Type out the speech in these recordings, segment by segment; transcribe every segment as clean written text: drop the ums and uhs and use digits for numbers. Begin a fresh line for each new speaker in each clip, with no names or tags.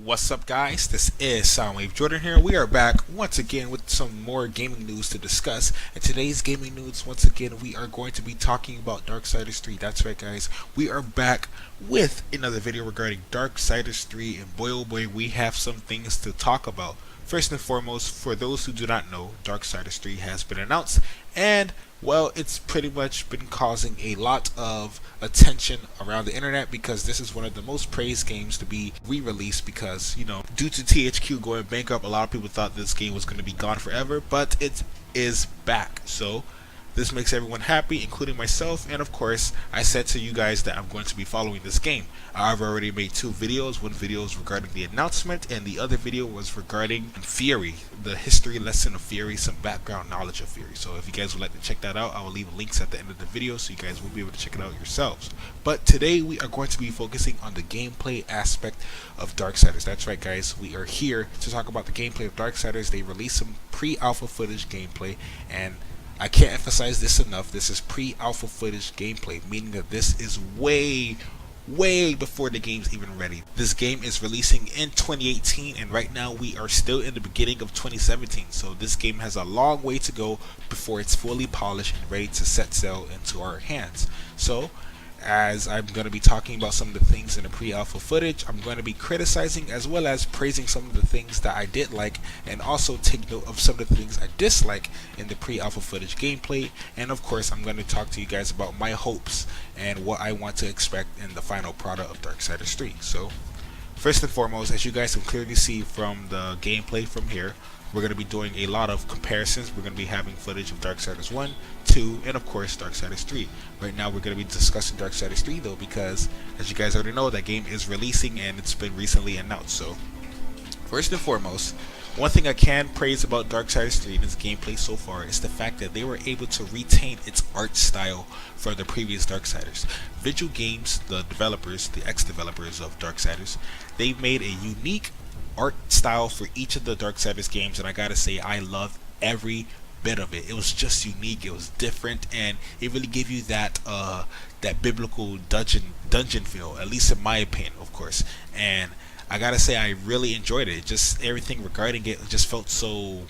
What's up, guys? This is Soundwave Jordan here. We are back once again with some more gaming news to discuss. And today's gaming news, once again, we are going to be talking about Darksiders 3. That's right, guys. We are back with another video regarding Darksiders 3. And boy, oh boy, we have some things to talk about. First and foremost, for those who do not know, Darksiders 3 has been announced, and well, it's pretty much been causing a lot of attention around the internet because this is one of the most praised games to be re-released because, due to THQ going bankrupt, a lot of people thought this game was going to be gone forever, but it is back. So this makes everyone happy, including myself, and of course, I said to you guys that I'm going to be following this game. I've already made two videos. One video is regarding the announcement, and the other video was regarding Fury, the history lesson of Fury, some background knowledge of Fury. So if you guys would like to check that out, I will leave links at the end of the video so you guys will be able to check it out yourselves. But today we are going to be focusing on the gameplay aspect of Darksiders. That's right, guys. We are here to talk about the gameplay of Darksiders. They released some pre-alpha footage gameplay, and I can't emphasize this enough. This is pre-alpha footage gameplay, meaning that this is way before the game's even ready. This game is releasing in 2018, and right now we are still in the beginning of 2017. So this game has a long way to go before it's fully polished and ready to set sail into our hands. So as I'm going to be talking about some of the things in the pre-alpha footage, I'm going to be criticizing as well as praising some of the things that I did like, and also take note of some of the things I dislike in the pre-alpha footage gameplay. And of course, I'm going to talk to you guys about my hopes and what I want to expect in the final product of Darksiders 3. So first and foremost, as you guys can clearly see from the gameplay from here, we're going to be doing a lot of comparisons. We're going to be having footage of Darksiders 1, 2, and of course Darksiders 3. Right now we're going to be discussing Darksiders 3 though, because as you guys already know, that game is releasing and it's been recently announced. So first and foremost, one thing I can praise about Darksiders 3 and its gameplay so far is the fact that they were able to retain its art style from the previous Darksiders. Visual Games, the developers, the ex-developers of Darksiders, they made a unique art style for each of the Darksiders games, and I gotta say, I love every bit of it. It was just unique, it was different, and it really gave you that that biblical dungeon feel, at least in my opinion, of course. And I gotta say, I really enjoyed it. Just everything regarding it just felt so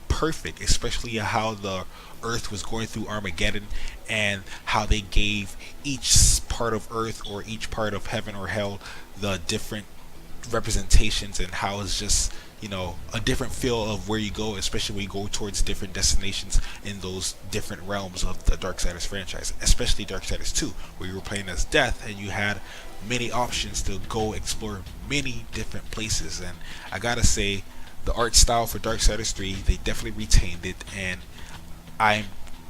perfect, especially how the Earth was going through Armageddon and how they gave each part of Earth or each part of heaven or hell the different representations, and how it's just a different feel of where you go, especially when you go towards different destinations in those different realms of the Darksiders franchise, especially Darksiders 2, where you were playing as Death and you had many options to go explore many different places. And I gotta say, the art style for Darksiders 3, they definitely retained it, and I'm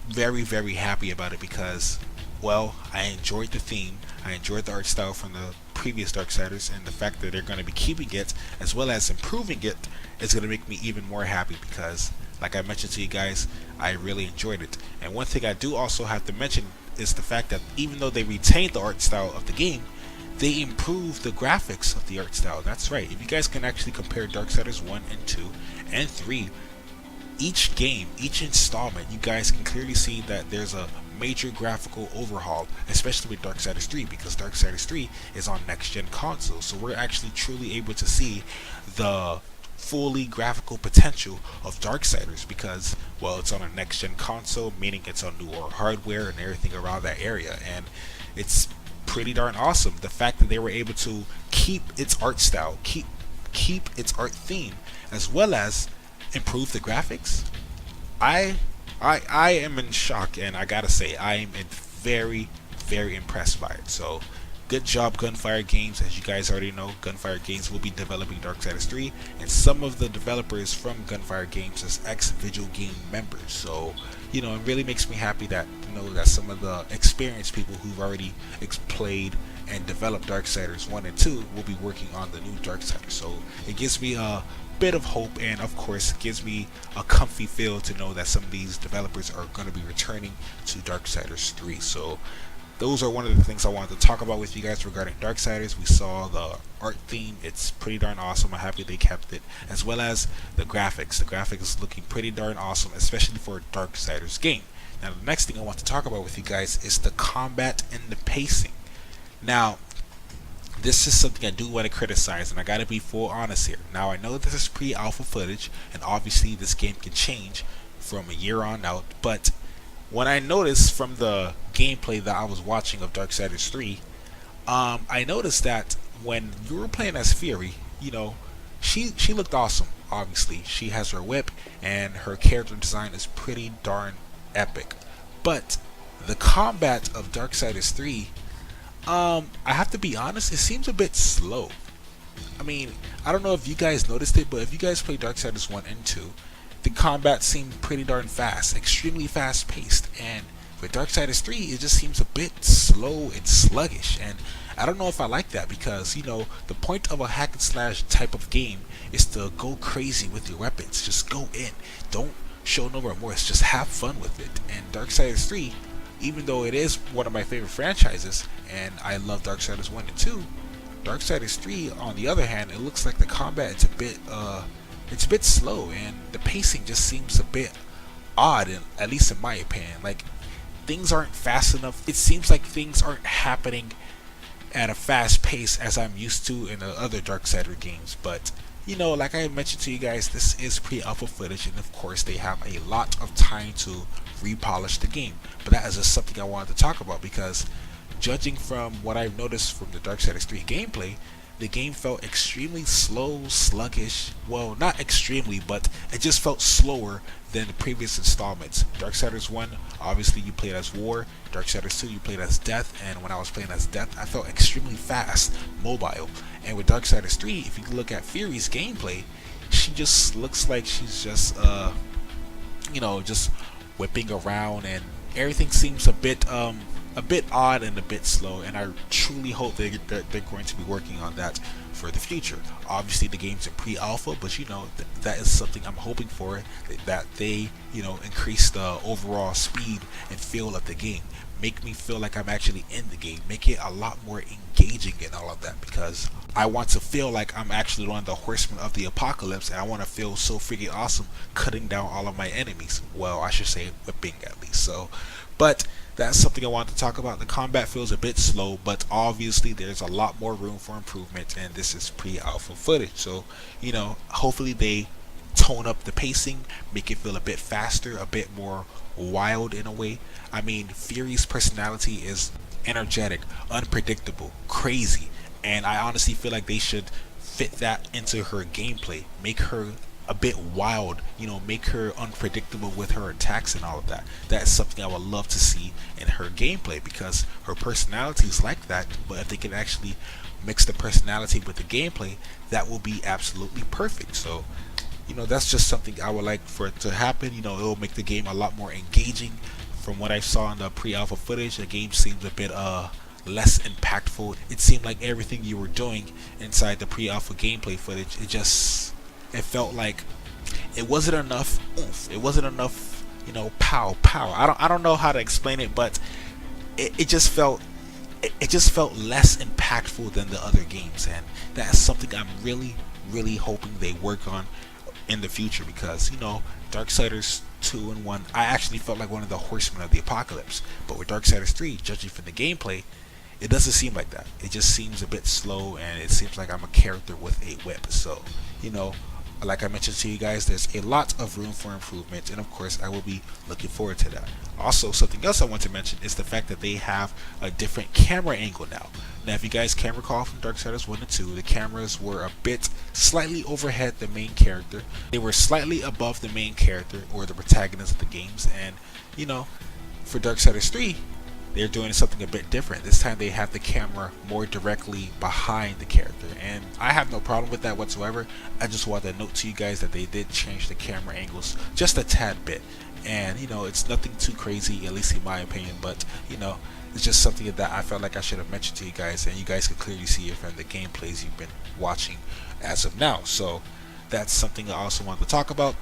very happy about it because, well, I enjoyed the theme, I enjoyed the art style from the previous Darksiders, and the fact that they're going to be keeping it as well as improving it is going to make me even more happy because, like I mentioned to you guys, I really enjoyed it. And one thing I do also have to mention is the fact that even though they retained the art style of the game, they improved the graphics of the art style. That's right. If you guys can actually compare Darksiders 1 and 2 and 3, each game, each installment, you guys can clearly see that there's a major graphical overhaul, especially with Darksiders 3, because Darksiders 3 is on next-gen consoles, so we're actually truly able to see the fully graphical potential of Darksiders because, well, it's on a next-gen console, meaning it's on newer hardware and everything around that area, and it's pretty darn awesome. The fact that they were able to keep its art style, keep its art theme, as well as improve the graphics, I am in shock, and I gotta say, I am very impressed by it. So good job, Gunfire Games. As you guys already know, Gunfire Games will be developing Darksiders 3, and some of the developers from Gunfire Games is ex-Visual Game members. So it really makes me happy that that some of the experienced people who've already played and developed Darksiders 1 and 2 will be working on the new Darksiders. So it gives me a bit of hope, and of course gives me a comfy feel to know that some of these developers are going to be returning to Darksiders 3. So those are one of the things I wanted to talk about with you guys regarding Darksiders. We saw the art theme, it's pretty darn awesome. I'm happy they kept it, as well as the graphics. The graphics is looking pretty darn awesome, especially for a Darksiders game. Now the next thing I want to talk about with you guys is the combat and the pacing. Now this is something I do want to criticize, and I gotta be full honest here. Now, I know this is pre-alpha footage, and obviously this game can change from a year on out, but when I noticed from the gameplay that I was watching of Darksiders 3, I noticed that when you were playing as Fury, she looked awesome. Obviously, she has her whip, and her character design is pretty darn epic. But the combat of Darksiders 3, I have to be honest, it seems a bit slow. I mean, I don't know if you guys noticed it, but if you guys play Darksiders 1 and 2, the combat seemed pretty darn fast, extremely fast paced, and with Darksiders 3, it just seems a bit slow and sluggish, and I don't know if I like that because, the point of a hack and slash type of game is to go crazy with your weapons. Just go in. Don't show no remorse. Just have fun with it. And Darksiders 3, even though it is one of my favorite franchises, and I love Darksiders 1 and 2, Darksiders 3, on the other hand, it looks like the combat is it's a bit slow, and the pacing just seems a bit odd, at least in my opinion. Like, things aren't fast enough. It seems like things aren't happening at a fast pace as I'm used to in the other Darksider games. But like I mentioned to you guys, this is pre-alpha footage, and of course they have a lot of time to repolish the game. But that is just something I wanted to talk about because, judging from what I've noticed from the Darksiders 3 gameplay, the game felt extremely slow, sluggish. Well, not extremely, but it just felt slower than the previous installments. Darksiders 1, obviously you played as War. Darksiders 2, you played as Death. And when I was playing as Death, I felt extremely fast, mobile. And with Darksiders 3, if you look at Fury's gameplay, she just looks like she's just, just whipping around, and everything seems a bit odd and a bit slow, and I truly hope that they're going to be working on that for the future. Obviously the game's in pre-alpha, but that is something I'm hoping for, that they increase the overall speed and feel of the game, make me feel like I'm actually in the game, make it a lot more engaging and all of that, because I want to feel like I'm actually one of the horsemen of the apocalypse, and I want to feel so freaking awesome cutting down all of my enemies. Well, I should say whipping at least. So, but that's something I wanted to talk about. The combat feels a bit slow, but obviously there's a lot more room for improvement, and this is pre-alpha footage. So, hopefully they tone up the pacing, make it feel a bit faster, a bit more wild in a way. I mean, Fury's personality is energetic, unpredictable, crazy, and I honestly feel like they should fit that into her gameplay, make her a bit wild, make her unpredictable with her attacks and all of that. That's something I would love to see in her gameplay, because her personality is like that, but if they can actually mix the personality with the gameplay, that will be absolutely perfect. So, that's just something I would like for it to happen. It will make the game a lot more engaging. From what I saw in the pre-alpha footage, the game seems a bit less impactful. It seemed like everything you were doing inside the pre-alpha gameplay footage, it felt like it wasn't enough oomph. It wasn't enough, pow. I don't know how to explain it, but it just felt less impactful than the other games, and that's something I'm really, really hoping they work on in the future, because Darksiders 2 and 1, I actually felt like one of the horsemen of the apocalypse, but with Darksiders 3, judging from the gameplay, it doesn't seem like that. It just seems a bit slow, and it seems like I'm a character with a whip. So, like I mentioned to you guys, there's a lot of room for improvement, and of course I will be looking forward to that. Also, something else I want to mention is the fact that they have a different camera angle now. Now, if you guys can recall from Darksiders 1 and 2, the cameras were a bit slightly overhead the main character. They were slightly above the main character, or the protagonist of the games, and for Darksiders 3, they're doing something a bit different. This time they have the camera more directly behind the character, and I have no problem with that whatsoever. I just want to note to you guys that they did change the camera angles just a tad bit, and it's nothing too crazy, at least in my opinion, but it's just something that I felt like I should have mentioned to you guys, and you guys can clearly see it from the gameplays you've been watching as of now. So that's something I also want to talk about.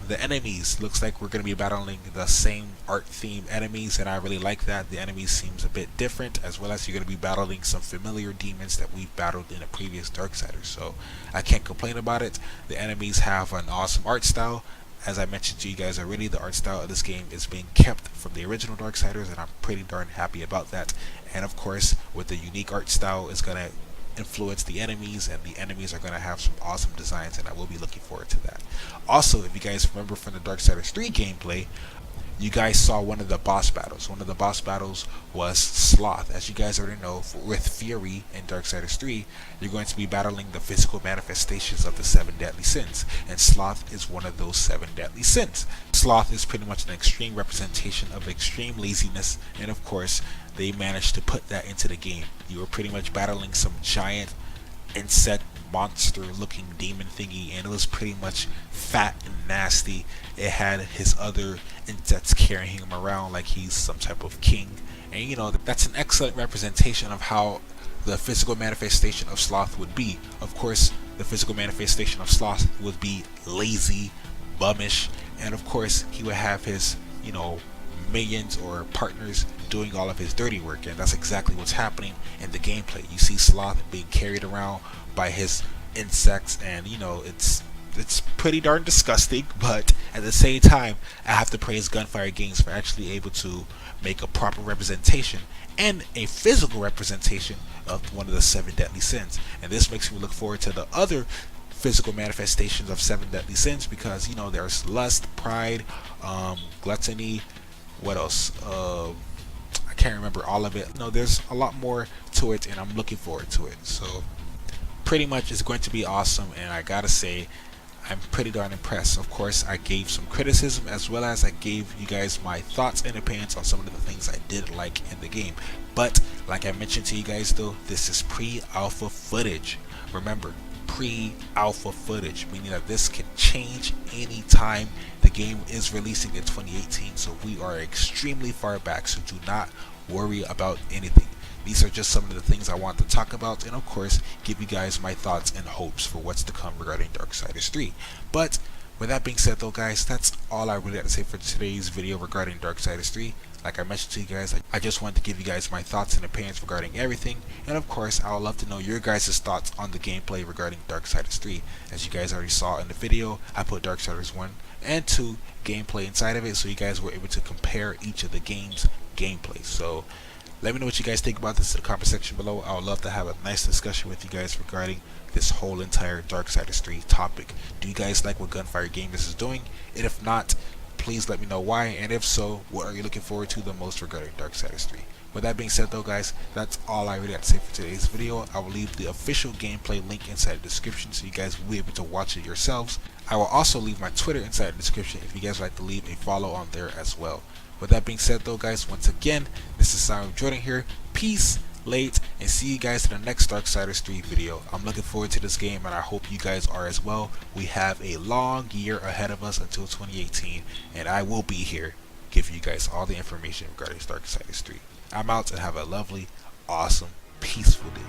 The enemies, looks like we're going to be battling the same art theme enemies, and I really like that. The enemies seems a bit different, as well as you're going to be battling some familiar demons that we've battled in the previous Darksiders, so I can't complain about it. The enemies have an awesome art style, as I mentioned to you guys already, the art style of this game is being kept from the original Darksiders, and I'm pretty darn happy about that. And of course, with the unique art style, is going to influence the enemies, and the enemies are going to have some awesome designs, and I will be looking forward to that. Also, if you guys remember from the Darksiders 3 gameplay, you guys saw one of the boss battles. One of the boss battles was Sloth. As you guys already know, with Fury in Darksiders 3, you're going to be battling the physical manifestations of the 7 deadly sins, and Sloth is one of those 7 deadly sins. Sloth is pretty much an extreme representation of extreme laziness, and of course, they managed to put that into the game. You were pretty much battling some giant insect monster looking demon thingy, and it was pretty much fat and nasty. It had his other insects carrying him around like he's some type of king, and you know, that's an excellent representation of how the physical manifestation of Sloth would be. Of course, the physical manifestation of Sloth would be lazy, bummish, and of course he would have his, you know, minions or partners doing all of his dirty work, and that's exactly what's happening in the gameplay. You see Sloth being carried around by his insects, and you know, it's pretty darn disgusting, but at the same time, I have to praise Gunfire Games for actually able to make a proper representation and a physical representation of one of the 7 deadly sins. And this makes me look forward to the other physical manifestations of 7 deadly sins, because you know, there's lust, pride, gluttony, what else, I can't remember all of it. You know, there's a lot more to it, and I'm looking forward to it. So pretty much it's going to be awesome, and I gotta say, I'm pretty darn impressed. Of course, I gave some criticism, as well as I gave you guys my thoughts and opinions on some of the things I did like in the game. But like I mentioned to you guys though, this is pre-alpha footage. Remember, pre-alpha footage, meaning that this can change anytime. The game is releasing in 2018, so we are extremely far back, so do not worry about anything. These are just some of the things I want to talk about, and of course, give you guys my thoughts and hopes for what's to come regarding Darksiders 3. But with that being said though, guys, that's all I really have to say for today's video regarding Darksiders 3. Like I mentioned to you guys, I just wanted to give you guys my thoughts and opinions regarding everything, and of course, I would love to know your guys' thoughts on the gameplay regarding Darksiders 3. As you guys already saw in the video, I put Darksiders 1 and 2 gameplay inside of it, so you guys were able to compare each of the game's gameplay. So let me know what you guys think about this in the comment section below. I would love to have a nice discussion with you guys regarding this whole entire Darksiders 3 topic. Do you guys like what Gunfire Games is doing? And if not, please let me know why, and if so, what are you looking forward to the most regarding Darksiders 3? With that being said though, guys, that's all I really have to say for today's video. I will leave the official gameplay link inside the description, so you guys will be able to watch it yourselves. I will also leave my Twitter inside the description if you guys would like to leave a follow on there as well. With that being said though, guys, once again, this is Simon Jordan here. Peace, late, and see you guys in the next Darksiders 3 video. I'm looking forward to this game, and I hope you guys are as well. We have a long year ahead of us until 2018, and I will be here giving you guys all the information regarding Darksiders 3. I'm out, and have a lovely, awesome, peaceful day.